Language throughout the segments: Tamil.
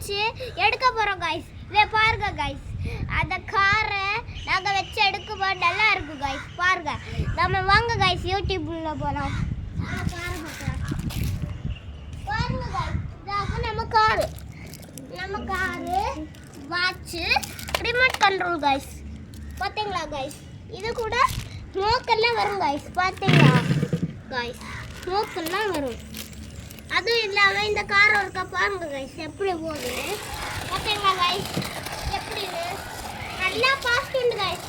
வச்சு எடுக்க போகிறோம் காய்ஸ். இதை பாருங்க காய்ஸ், அந்த காரை நாங்கள் வச்சு எடுக்கும்போது நல்லா இருக்கும் காய்ஸ். பாருங்க, நம்ம வாங்க காய்ஸ் யூடியூப்ல போகலாம். பாருங்க காய்ஸ், இதாக நம்ம car watch remote control guys. பார்த்தீங்களா காய்ஸ், இது கூட ஸ்மோக்கெல்லாம் வரும் காய்ஸ். பார்த்தீங்களா காய்ஸ், ஸ்மோக்கெல்லாம் வரும். அதுவும் இல்லாமல் இந்த கார் ஒருக்கா பாருங்க கைஸ் எப்படி போகுது. பார்த்தீங்களா கைஸ் எப்படின்னு? நல்லா பாஸ்ட் உண்டு கைஸ்.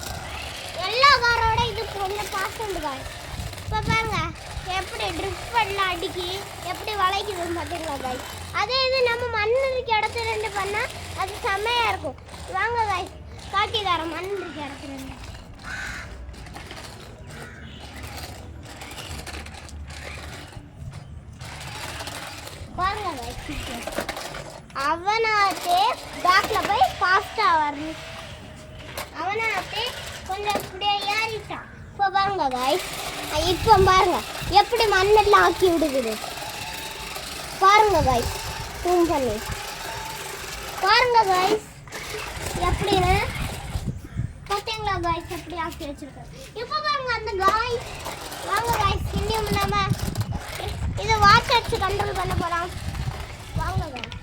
எல்லா காரோட இது கொஞ்சம் பாஸ்ட் உண்டு கைஸ். இப்போ பாருங்க எப்படி ட்ரிப் பண்ணலாம், அடிக்கி எப்படி வளைக்குதுன்னு பார்த்தீங்களா கைஸ். அதே இது நம்ம மண் இருக்க இடத்துல இருந்து பண்ணால் அது செம்மையாக இருக்கும். வாங்க கைஸ் காட்டி தரோம் மண் இருக்க இடத்துல இருந்து. பாருங்க கைஸ், அவனாத்தே பேக்கில் போய் ஃபாஸ்ட்டாக வரணும். அவனாத்தே கொஞ்சம் அப்படியே ஏறிட்டான். இப்போ பாருங்க கைஸ், இப்போ பாருங்க எப்படி மண்ணெல்லாம் ஆக்கி விடுக்குது. பாருங்க கைஸ், ஜூம் பண்ணி பாருங்க கைஸ் எப்படின்னு. பார்த்தீங்களா கைஸ் எப்படி ஆக்கி வச்சிருக்கோம். இப்போ பாருங்க அந்த காய்ஸ். வாங்க கைஸ், இன்னும் நம்ம இதை வாட்ச் வச்சு கண்ட்ரோல் பண்ண போகலாம். வாங்க கைஸ்.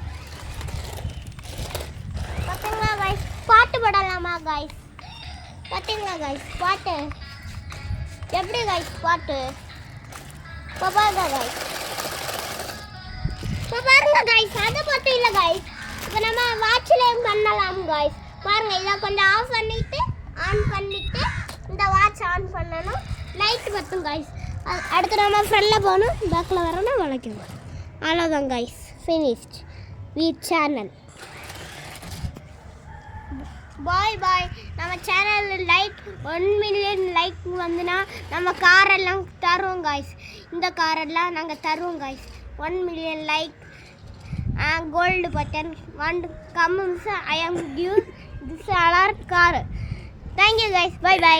பார்த்தீங்களா கைஸ், பாட்டு பாடலாமா கைஸ்? பார்த்தீங்களா கைஸ் பாட்டு எப்படி கைஸ் பாட்டு? இப்போ பாருங்க கைஸ், இப்போ பாருங்க கைஸ், அதை மட்டும் இல்லை கைஸ், இப்போ நம்ம வாட்சிலையும் பண்ணலாம் கைஸ். பாருங்க, இதை கொஞ்சம் ஆஃப் பண்ணிட்டு ஆன் பண்ணிட்டு இந்த வாட்ச் ஆன் பண்ணணும். லைட் பற்றும் கைஸ். அடுத்து நம்ம ஃப்ரெண்டில் போகணும், பேக்கில் வரணும், வளைக்கணும். அவ்வளோதான் கைஸ், ஃபினிஷ்ட் வித் சேனல். பாய் பாய். நம்ம சேனலில் லைக் 1 மில்லியன் லைக் வந்துன்னா நம்ம காரெல்லாம் தருவோம் கைஸ். இந்த காரெல்லாம் நாங்கள் தருவோம் guys. 1 million like gold button comes I am give this alert car. Thank you guys. Bye bye.